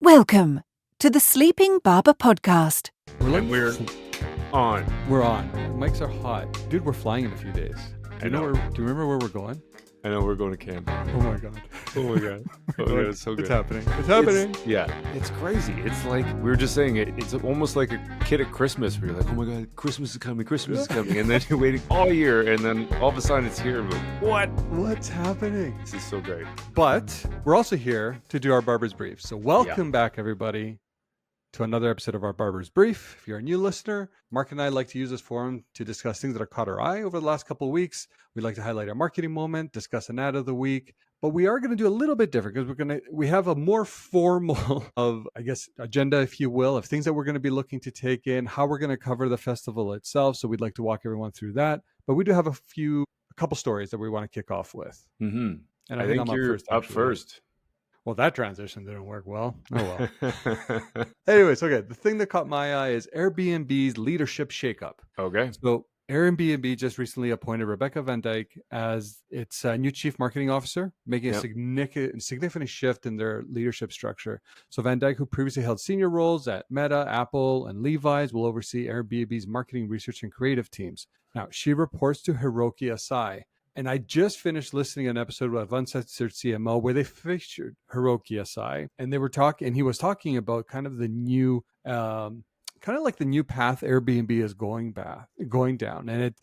Welcome to the Sleeping Barber podcast. We're on. We're on. Mics are hot. Dude, we're flying in a few days. Do you remember where we're going? I know we're going to camp. Oh my God. Oh my God. Oh my God, it's so good. It's happening. It's happening. It's crazy. It's like, we were just saying it, it's almost like a kid at Christmas where you're like, oh my God, Christmas is coming. And then you're waiting all year and then all of a sudden it's here. Like, what? What's happening? This is so great. But we're also here to do our Barber's Brief. So welcome back, everybody, to another episode of our Barber's Brief. If you're a new listener, Marc and I like to use this forum to discuss things that have caught our eye over the last couple of weeks. We'd like to highlight our marketing moment, discuss an ad of the week, but we are going to do a little bit different because we have a more formal agenda, if you will, of things that we're going to be looking to take in, how we're going to cover the festival itself. So we'd like to walk everyone through that. But we do have a couple stories that we want to kick off with. Mm-hmm. And I think I'm you're up first. Well, that transition didn't work well. Oh, well. Anyways, okay. The thing that caught my eye is Airbnb's leadership shakeup. Okay. So Airbnb just recently appointed Rebecca Van Dyke as its new chief marketing officer, making a significant shift in their leadership structure. So Van Dyke, who previously held senior roles at Meta, Apple, and Levi's, will oversee Airbnb's marketing, research, and creative teams. Now, she reports to Hiroki Asai. And I just finished listening to an episode of Uncensored CMO where they featured Hiroki Asai, and they were talking, and he was talking about kind of the new, kind of like the new path Airbnb is going down,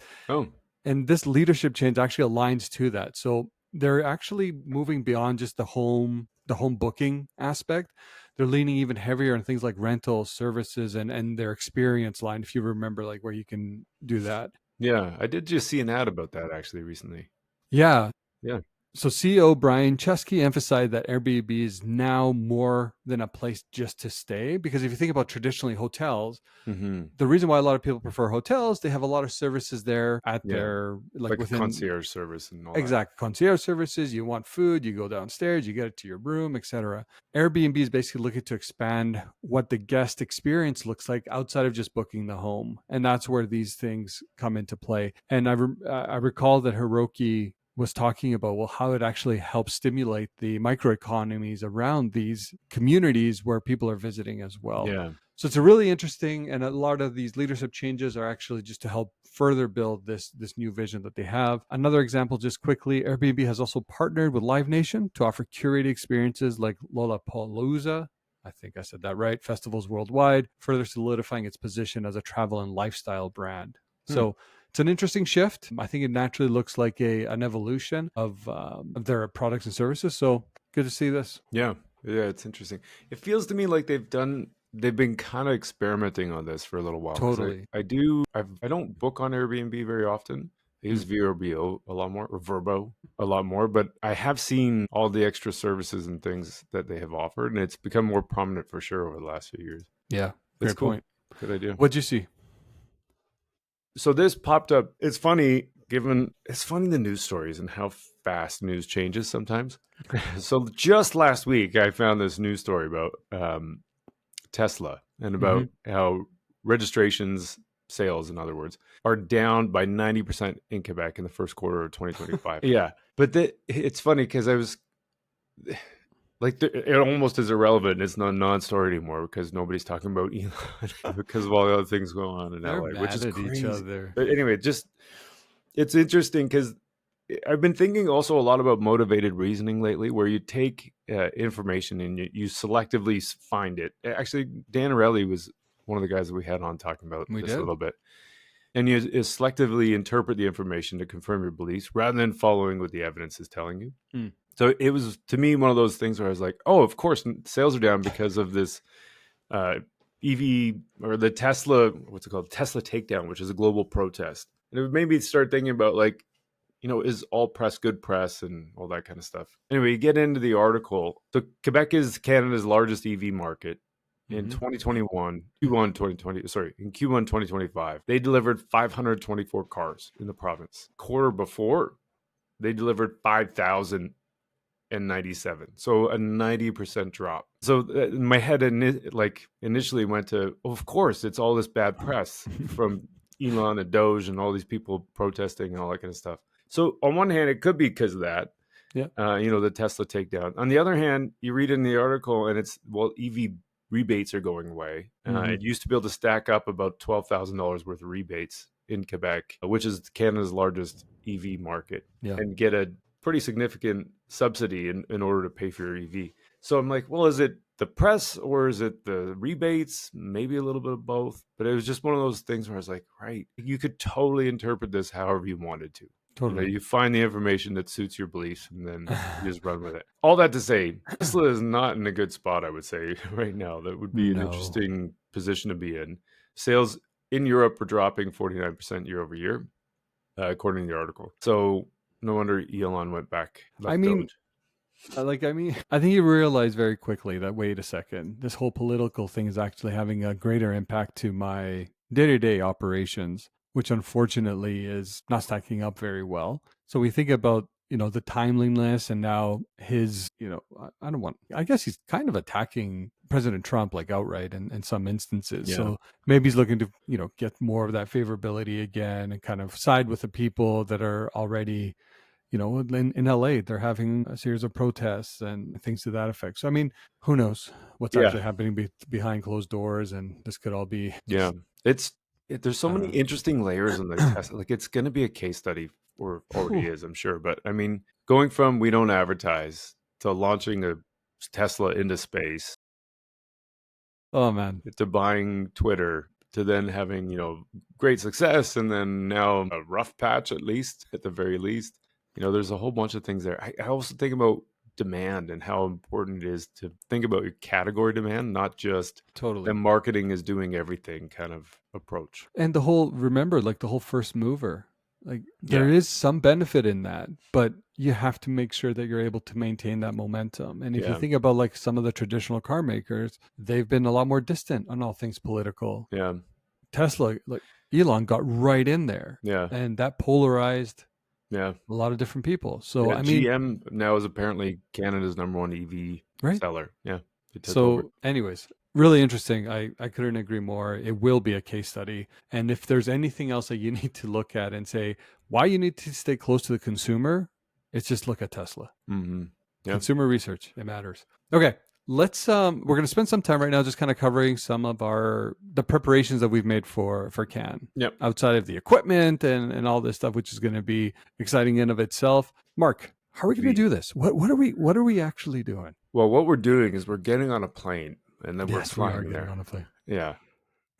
and this leadership change actually aligns to that. So they're actually moving beyond just the home booking aspect. They're leaning even heavier on things like rental services and their experience line, if you remember, like where you can do that. Yeah, I did just see an ad about that actually recently. Yeah. Yeah. So CEO Brian Chesky emphasized that Airbnb is now more than a place just to stay. Because if you think about traditionally hotels, the reason why a lot of people prefer hotels, they have a lot of services there at their like within concierge service and all exact concierge services. You want food, you go downstairs, you get it to your room, etc. Airbnb is basically looking to expand what the guest experience looks like outside of just booking the home, and that's where these things come into play. And I recall that Hiroki was talking about, how it actually helps stimulate the microeconomies around these communities where people are visiting as well. Yeah. So it's a really interesting, and a lot of these leadership changes are actually just to help further build this new vision that they have. Another example, just quickly, Airbnb has also partnered with Live Nation to offer curated experiences like Lollapalooza. I think I said that right. Festivals worldwide, further solidifying its position as a travel and lifestyle brand. So it's an interesting shift. I think it naturally looks like an evolution of their products and services. So good to see this. Yeah, it's interesting. It feels to me like they've been kind of experimenting on this for a little while. Totally. I don't book on Airbnb very often. I use VRBO a lot more, or Verbo a lot more, but I have seen all the extra services and things that they have offered, and it's become more prominent for sure over the last few years. Yeah, great point. Good idea. What'd you see? So this popped up. It's funny, the news stories and how fast news changes sometimes. So just last week, I found this news story about Tesla and about how registrations, sales, in other words, are down by 90% in Quebec in the first quarter of 2025. Yeah. But it's funny because I was like, it almost is irrelevant. It's not a non-story anymore because nobody's talking about Elon because of all the other things going on in LA, which is crazy. Each other. But anyway, it's interesting because I've been thinking also a lot about motivated reasoning lately, where you take information and you selectively find it. Actually, Dan Arelli was one of the guys that we had on talking about a little bit. And you selectively interpret the information to confirm your beliefs rather than following what the evidence is telling you. So it was, to me, one of those things where I was like, oh, of course, sales are down because of this EV or the Tesla, Tesla takedown, which is a global protest. And it made me start thinking about, like, is all press good press and all that kind of stuff. Anyway, you get into the article. So Quebec is Canada's largest EV market. In 2021, in Q1 2025, they delivered 524 cars in the province. Quarter before, they delivered 5,097. So a 90% drop. So in my head, initially went to, of course, it's all this bad press from Elon and Doge and all these people protesting and all that kind of stuff. So on one hand, it could be because of that. Yeah. The Tesla takedown. On the other hand, you read in the article and it's, EV rebates are going away. It used to be able to stack up about $12,000 worth of rebates in Quebec, which is Canada's largest EV market, and get a pretty significant subsidy in order to pay for your EV. So I'm like, well, is it the press or is it the rebates? Maybe a little bit of both. But it was just one of those things where I was like, right, you could totally interpret this however you wanted to. Totally. You find the information that suits your beliefs and then you just run with it. All that to say, Tesla is not in a good spot, I would say, right now. That would be an interesting position to be in. Sales in Europe are dropping 49% year over year, according to the article. So no wonder Elon went back. I think you realize very quickly that, wait a second, this whole political thing is actually having a greater impact to my day-to-day operations, which unfortunately is not stacking up very well. So we think about, the timeliness and now his, I guess he's kind of attacking President Trump like outright in some instances. Yeah. So maybe he's looking to, get more of that favorability again and kind of side with the people that are already, in LA, they're having a series of protests and things to that effect. So, I mean, who knows what's actually happening behind closed doors, and this could all be. Yeah. There's so many interesting layers in the test. Like, it's going to be a case study, or already is, I'm sure. But I mean, going from we don't advertise to launching a Tesla into space. Oh, man. To buying Twitter, to then having, great success. And then now a rough patch, at the very least. There's a whole bunch of things there. I also think about demand and how important it is to think about your category demand, not just the marketing is doing everything kind of approach. And the whole first mover, there is some benefit in that, but you have to make sure that you're able to maintain that momentum. And if you think about some of the traditional car makers, they've been a lot more distant on all things political. Yeah. Tesla, Elon got right in there. Yeah. And that polarized a lot of different people. So GM now is apparently Canada's #1 EV seller. Yeah. So anyways, really interesting. I couldn't agree more. It will be a case study. And if there's anything else that you need to look at and say why you need to stay close to the consumer, it's just look at Tesla. Mm-hmm. Yeah. Consumer research, it matters. Okay. Let's we're going to spend some time right now just kind of covering some of the preparations that we've made for CAN. Yep. Outside of the equipment and all this stuff, which is going to be exciting in of itself. Mark, how are we going to do this? What are we actually doing? Well, what we're doing is we're getting on a plane and then we're flying there. On a plane. Yeah.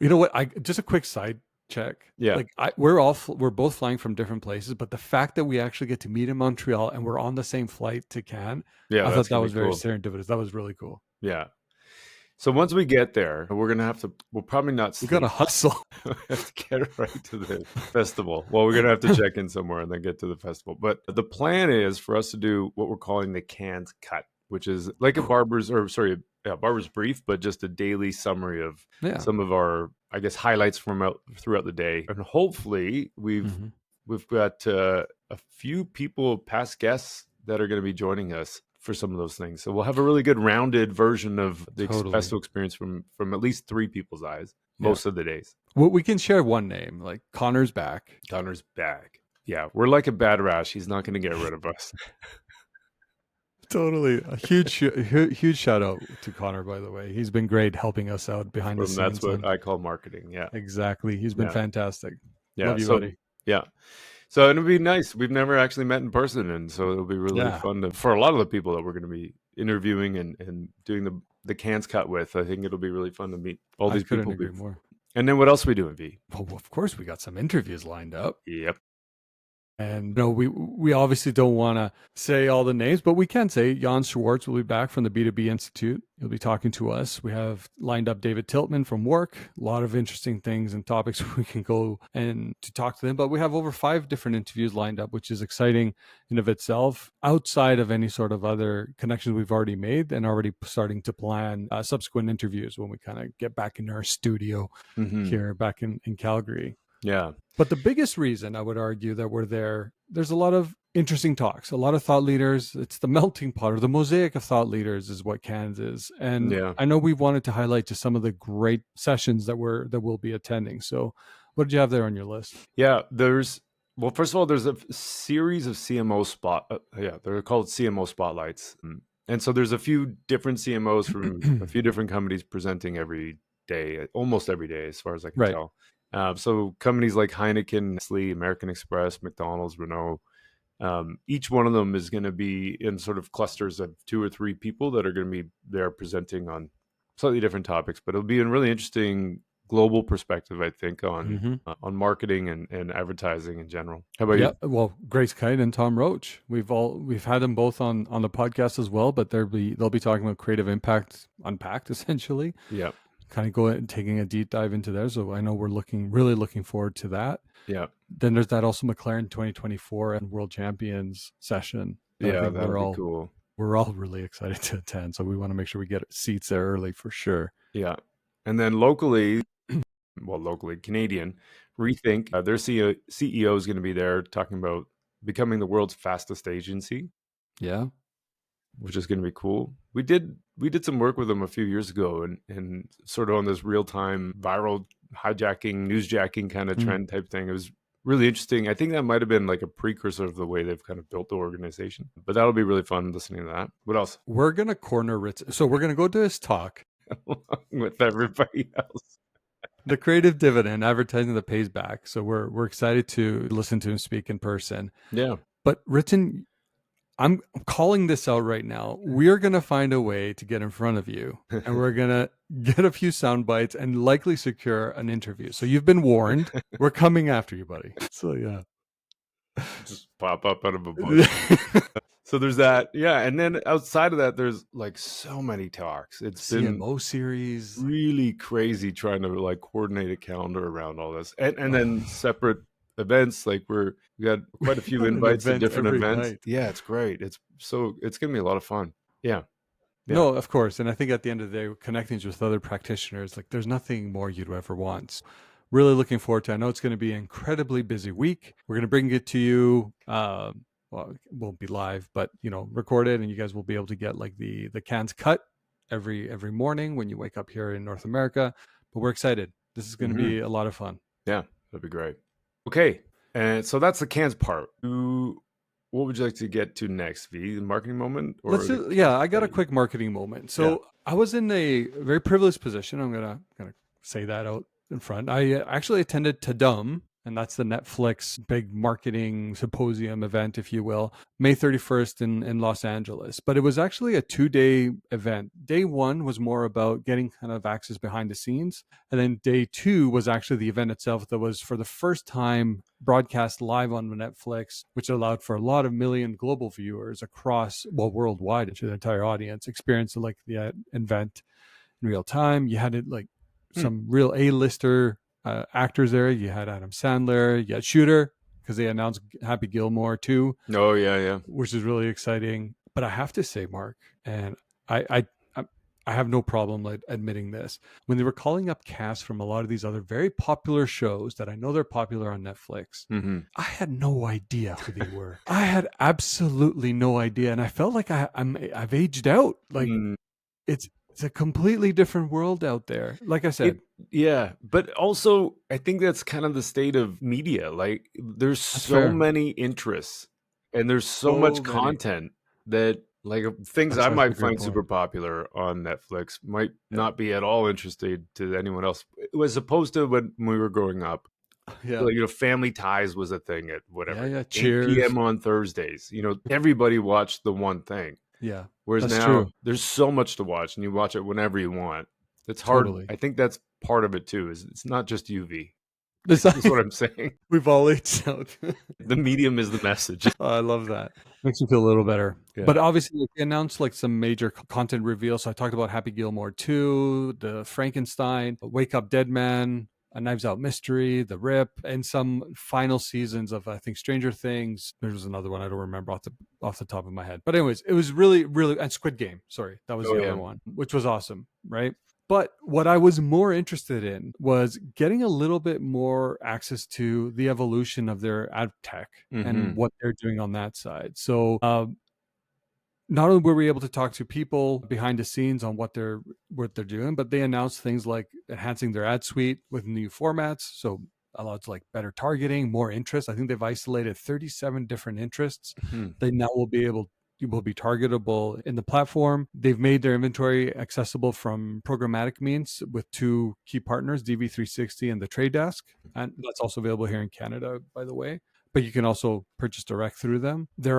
You know what? Just a quick side check. Yeah. We're both flying from different places, but the fact that we actually get to meet in Montreal and we're on the same flight to Cannes, I thought that was very serendipitous. That was really cool. Yeah. So once we get there, we'll probably not sleep. We got to hustle. We have to get right to the festival. Well, we're going to have to check in somewhere and then get to the festival. But the plan is for us to do what we're calling the Cannes Cut, which is like a Barber's brief, but just a daily summary of some of our, I guess, highlights from throughout the day. And hopefully we've got a few past guests that are going to be joining us for some of those things. So we'll have a really good rounded version of the festival experience from at least 3 people's eyes most of the days. Well, we can share one name, like Connor's back. Connor's back. Yeah, we're like a bad rash. He's not going to get rid of us. Totally. A huge shout out to Connor, by the way. He's been great helping us out behind the scenes. That's what I call marketing. Yeah, exactly. He's been fantastic. Yeah. Love you, buddy. Yeah. So it'll be nice. We've never actually met in person. And so it'll be really fun for a lot of the people that we're going to be interviewing and doing the Cannes Cut with. I think it'll be really fun to meet all these people. Agree more. And then what else are we doing, V? Well, of course, we got some interviews lined up. Yep. And we obviously don't want to say all the names, but we can say Jan Schwartz will be back from the B2B Institute. He'll be talking to us. We have lined up David Tiltman from Work. A lot of interesting things and topics we can go and to talk to them. But we have over 5 different interviews lined up, which is exciting in of itself, outside of any sort of other connections we've already made and already starting to plan subsequent interviews when we kind of get back in our studio here back in Calgary. Yeah. But the biggest reason I would argue that we're there's a lot of interesting talks, a lot of thought leaders. It's the melting pot or the mosaic of thought leaders is what Cannes is. And I know we wanted to highlight just some of the great sessions that we'll be attending. So what did you have there on your list? Yeah, there's Well, first of all, there's a series of CMO they're called CMO spotlights. And so there's a few different CMOs from a few different companies presenting every day, almost every day, as far as I can Right. tell. So companies like Heineken, Nestle, American Express, McDonald's, Renault, each one of them is going to be in sort of clusters of 2 or 3 people that are going to be there presenting on slightly different topics. But it'll be a really interesting global perspective, I think, on marketing and advertising in general. How about you? Well, Grace Kite and Tom Roach. We've had them both on the podcast as well, but they'll be talking about creative impact unpacked, essentially. Yeah. Kind of going and taking a deep dive into there. So I know we're really looking forward to that. Yeah. Then there's that also McLaren 2024 and World Champions session. Yeah, that'll be cool. We're all really excited to attend. So we want to make sure we get seats there early for sure. Yeah. And then locally, Canadian, Rethink, their CEO is going to be there talking about becoming the world's fastest agency. Yeah. Which is going to be cool. We did some work with them a few years ago and sort of on this real-time viral hijacking, newsjacking kind of trend type thing. It was really interesting. I think that might have been like a precursor of the way they've kind of built the organization. But that'll be really fun listening to that. What else? We're going to corner Ritz. So we're going to go to his talk with everybody else. The creative dividend, advertising that pays back. So we're excited to listen to him speak in person. Yeah. But Ritin, I'm calling this out right now. We're going to find a way to get in front of you and we're going to get a few sound bites and likely secure an interview. So you've been warned. We're coming after you, buddy. So yeah. Just pop up out of a bush. So there's that. Yeah. And then outside of that, there's like so many talks. It's CMO series. Really crazy trying to like coordinate a calendar around all this. And then separate events. Like we got quite a few invites to different events. Night. Yeah, it's great. It's going to be a lot of fun. Yeah. No, of course. And I think at the end of the day, connecting with other practitioners, like there's nothing more you'd ever want. Really looking forward to it. I know it's going to be an incredibly busy week. We're going to bring it to you. Well, it won't be live, but recorded, and you guys will be able to get like the cans cut every morning when you wake up here in North America. But we're excited. This is going to be a lot of fun. Yeah, that'd be great. Okay, and so that's the cans part. What would you like to get to next, V? The marketing moment? I got a quick marketing moment. So I was in a very privileged position. I'm gonna say that out in front. I actually attended TUDUM, and that's the Netflix big marketing symposium event, if you will, May 31st in Los Angeles. But it was actually a 2-day event. Day 1 was more about getting kind of access behind the scenes. And then day 2 was actually the event itself that was for the first time broadcast live on Netflix, which allowed for a lot of million global viewers across, worldwide, into the entire audience, experience like the event in real time. You had it like some real A-lister actors there. You had Adam Sandler, you had Shooter, because they announced Happy Gilmore too. Oh yeah, which is really exciting. But I have to say, Mark, and I have no problem like admitting this, when they were calling up casts from a lot of these other very popular shows that I know they're popular on Netflix, I had no idea who they were. I had absolutely no idea, and I felt like I've aged out. Like it's a completely different world out there. Like I said. But also I think that's kind of the state of media. Like there's so many interests and there's so much content that like things I might find super popular on Netflix might not be at all interested to anyone else. As opposed to when we were growing up. Yeah. Like, Family Ties was a thing at whatever. 8 p.m. on Thursdays. Everybody watched the one thing. Yeah. Whereas now there's so much to watch and you watch it whenever you want. It's hard. Totally. I think that's part of it too, is it's not just UV. That's what I'm saying. We've all aged out. The medium is the message. I love that. Makes me feel a little better. Yeah. But obviously they announced like some major content reveals. So I talked about Happy Gilmore 2, the Frankenstein, Wake Up Dead Man, A Knives Out Mystery, The Rip, and some final seasons of, I think, Stranger Things. There was another one I don't remember off the top of my head. But anyways, it was really, really, and Squid Game. Sorry, that was the other one, which was awesome, right? But what I was more interested in was getting a little bit more access to the evolution of their ad tech and what they're doing on that side. So not only were we able to talk to people behind the scenes on what they're doing, but they announced things like enhancing their ad suite with new formats. So allows like better targeting, more interest. I think they've isolated 37 different interests. They now will be targetable in the platform. They've made their inventory accessible from programmatic means with 2 key partners, DV360 and the Trade Desk. And that's also available here in Canada, by the way. But you can also purchase direct through them. They're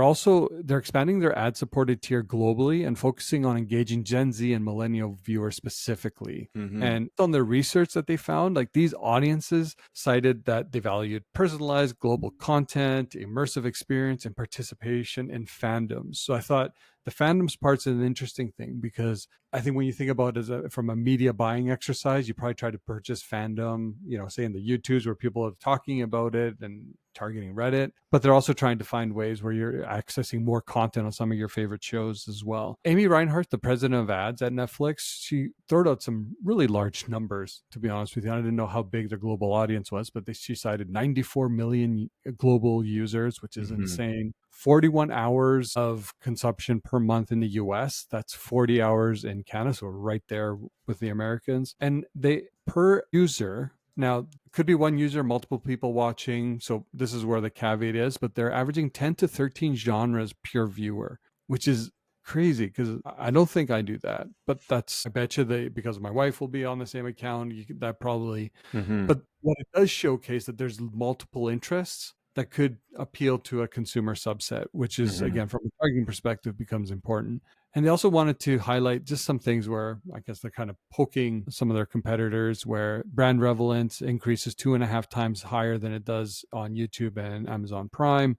expanding their ad-supported tier globally and focusing on engaging Gen Z and millennial viewers specifically. And on their research that they found, like these audiences cited that they valued personalized global content, immersive experience, and participation in fandoms. So I thought the fandoms part's an interesting thing because I think when you think about it from a media buying exercise, you probably try to purchase fandom, say in the YouTubes where people are talking about it and targeting Reddit, but they're also trying to find ways where you're accessing more content on some of your favorite shows as well. Amy Reinhart, the president of ads at Netflix, she threw out some really large numbers, to be honest with you. I didn't know how big their global audience was, but she cited 94 million global users, which is insane. 41 hours of consumption per month in the US. That's 40 hours in Canada. So we're right there with the Americans. And they, per user, now could be one user, multiple people watching. So this is where the caveat is, but they're averaging 10 to 13 genres per viewer, which is crazy because I don't think I do that. But I bet you because my wife will be on the same account, that probably. But what it does showcase that there's multiple interests that could appeal to a consumer subset, which is, again, from a targeting perspective, becomes important. And they also wanted to highlight just some things where I guess they're kind of poking some of their competitors, where brand relevance increases 2.5 times higher than it does on YouTube and Amazon Prime.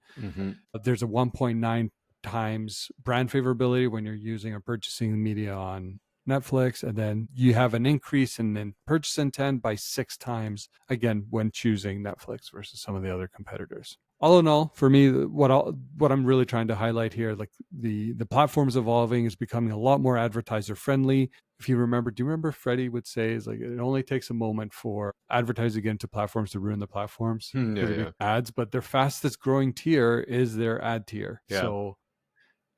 There's a 1.9 times brand favorability when you're using or purchasing media on Netflix, and then you have an increase in purchase intent by 6 times, again, when choosing Netflix versus some of the other competitors. All in all, for me, what I'm really trying to highlight here, like the platform's evolving, is becoming a lot more advertiser friendly. If you remember, do you remember Freddie would say is like it only takes a moment for advertisers to get into platforms to ruin the platforms ads, but their fastest growing tier is their ad tier. So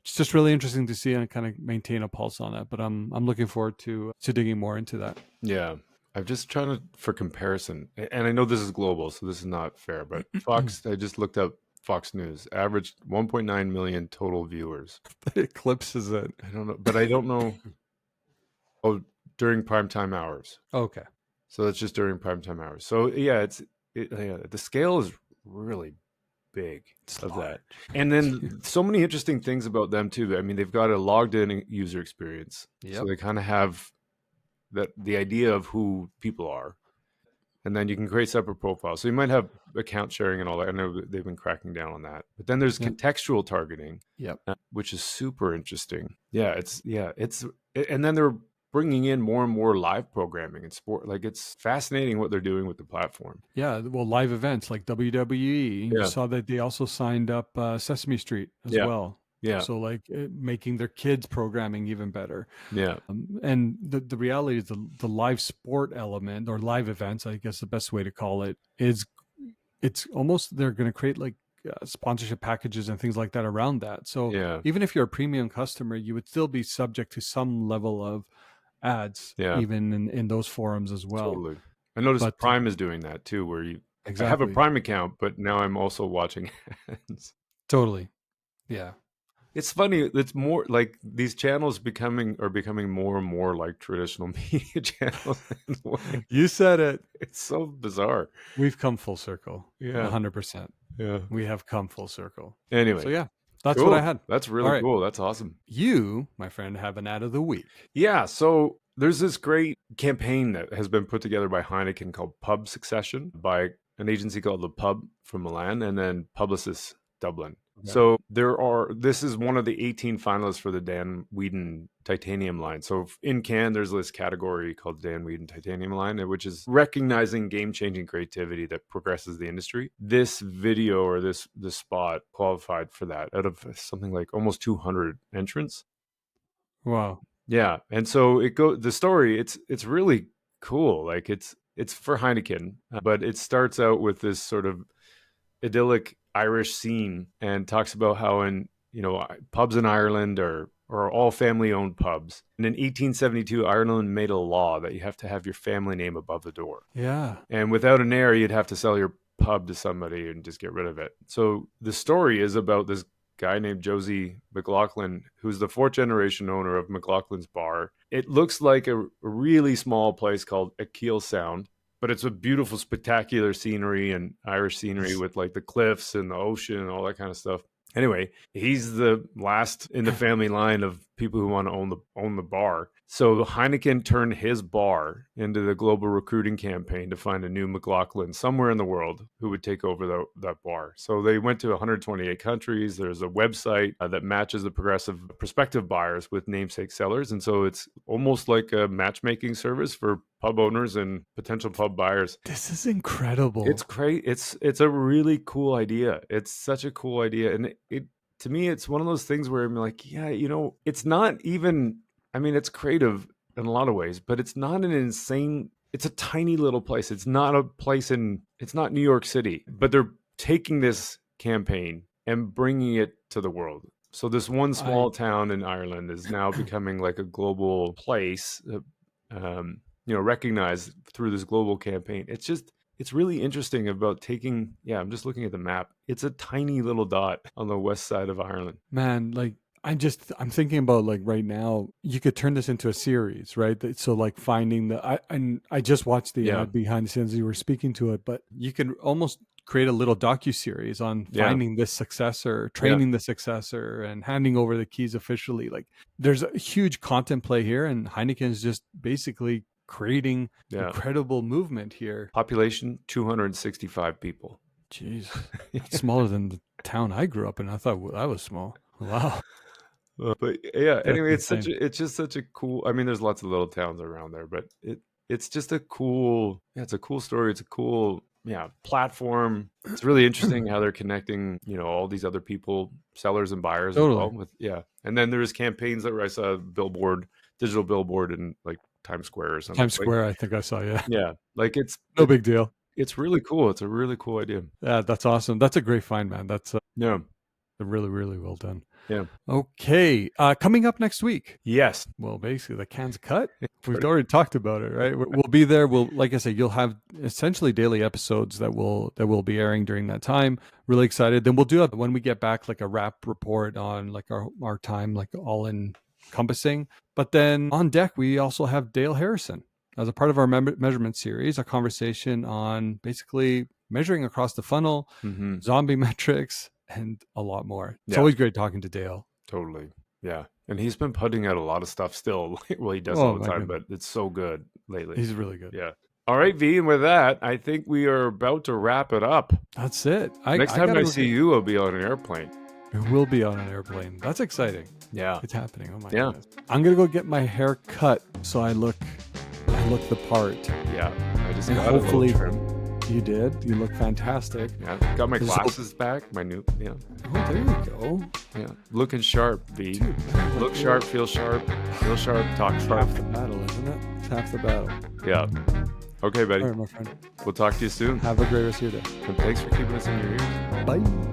it's just really interesting to see and kind of maintain a pulse on that. But I'm looking forward to digging more into that. Yeah. I'm just trying to, for comparison, and I know this is global, so this is not fair, but Fox, I just looked up Fox News, averaged 1.9 million total viewers. That eclipses it. I don't know, but I don't know. Oh, during primetime hours. Okay. So that's just during primetime hours. So yeah, the scale is really big of that. And then so many interesting things about them too. I mean, they've got a logged in user experience. So they kind of have the idea of who people are, and then you can create separate profiles. So you might have account sharing and all that. I know they've been cracking down on that, but then there's contextual targeting, which is super interesting. And then they're bringing in more and more live programming and sport. Like, it's fascinating what they're doing with the platform. Yeah, well, live events like WWE. You saw that they also signed up Sesame Street as well. Yeah. So like making their kids programming even better. Yeah. And the reality is the live sport element, or live events, I guess the best way to call it, is it's almost, they're going to create like sponsorship packages and things like that around that. So even if you're a premium customer, you would still be subject to some level of ads, even in those forums as well. Totally. I noticed Prime is doing that too, where I have a Prime account, but now I'm also watching ads. Totally. Yeah. It's funny. It's more like these channels are becoming more and more like traditional media channels. You said it. It's so bizarre. We've come full circle. Yeah. 100%. Yeah. We have come full circle. Anyway. So that's what I had. That's really cool. That's awesome. You, my friend, have an ad of the week. Yeah. So there's this great campaign that has been put together by Heineken called Pub Succession, by an agency called The Pub from Milan, and then Publicis Dublin. Okay. So this is one of the 18 finalists for the Dan Whedon Titanium line. So in Cannes, there's this category called Dan Whedon Titanium line, which is recognizing game-changing creativity that progresses the industry. This video, or this spot, qualified for that out of something like almost 200 entrants. Wow. Yeah. And so the story, it's really cool. Like it's for Heineken, but it starts out with this sort of idyllic Irish scene and talks about how pubs in Ireland are or all family-owned pubs. And in 1872, Ireland made a law that you have to have your family name above the door. Yeah. And without an heir, you'd have to sell your pub to somebody and just get rid of it. So the story is about this guy named Josie McLaughlin, who's the 4th generation owner of McLaughlin's Bar. It looks like a really small place called Akil Sound, but it's a beautiful, spectacular scenery and Irish scenery with like the cliffs and the ocean and all that kind of stuff. Anyway, he's the last in the family line of people who want to own the bar. So Heineken turned his bar into the global recruiting campaign to find a new McLaughlin somewhere in the world who would take over that bar. So they went to 128 countries. There's a website that matches the prospective buyers with namesake sellers. And so it's almost like a matchmaking service for pub owners and potential pub buyers. This is incredible. It's great. It's a really cool idea. It's such a cool idea. And to me, it's one of those things where I'm like, yeah, it's not even, I mean, it's creative in a lot of ways, but it's not it's a tiny little place. It's not it's not New York City, but they're taking this campaign and bringing it to the world. So this one small town in Ireland is now becoming like a global place, recognized through this global campaign. It's really interesting about I'm just looking at the map. It's a tiny little dot on the west side of Ireland. Man, like I'm thinking about like right now, you could turn this into a series, right? So like finding I just watched the ad behind the scenes, you were speaking to it, but you can almost create a little docu-series on finding this successor, training the successor, and handing over the keys officially. Like there's a huge content play here, and Heineken is just basically creating incredible movement here. Population 265 people. Jeez, it's smaller than the town I grew up in. I thought that was small. Wow. But yeah, anyway, it's just such a cool. I mean, there's lots of little towns around there, but it's just a cool. Yeah, it's a cool story. It's a cool platform. It's really interesting how they're connecting, all these other people, sellers and buyers as well. And then there's campaigns that I saw digital billboard in like Times Square or something. Times Square, I think I saw. Yeah, like it's no big deal. It's really cool. It's a really cool idea. Yeah, that's awesome. That's a great find, man. That's really, really well done. Yeah. Okay. Coming up next week. Yes. Well, basically the can's cut. We've already talked about it, right? We'll be there. Like I said, you'll have essentially daily episodes that will be airing during that time. Really excited. Then we'll do it when we get back, like a wrap report on like our time, like all encompassing. But then on deck, we also have Dale Harrison as a part of our measurement series, a conversation on basically measuring across the funnel, zombie metrics, and a lot more. It's always great talking to Dale. Totally. Yeah. And he's been putting out a lot of stuff still. Well, he does all the time, but it's so good lately. He's really good. Yeah. All right, V. And with that, I think we are about to wrap it up. That's it. Next time I see you, I'll be on an airplane. It will be on an airplane. That's exciting. Yeah. It's happening. Oh my goodness. I'm going to go get my hair cut so I look the part. Yeah. I just got a little trim. You did. You look fantastic. Yeah. Got my glasses back. My new. Yeah. Oh, there you go. Yeah. Looking sharp, V. Dude, look sharp. Feel sharp. Feel sharp. Talk sharp. Half the battle, isn't it? It's half the battle. Yeah. Okay, buddy. All right, my friend. We'll talk to you soon. Have a great rest of your day. And thanks for keeping us in your ears. Bye.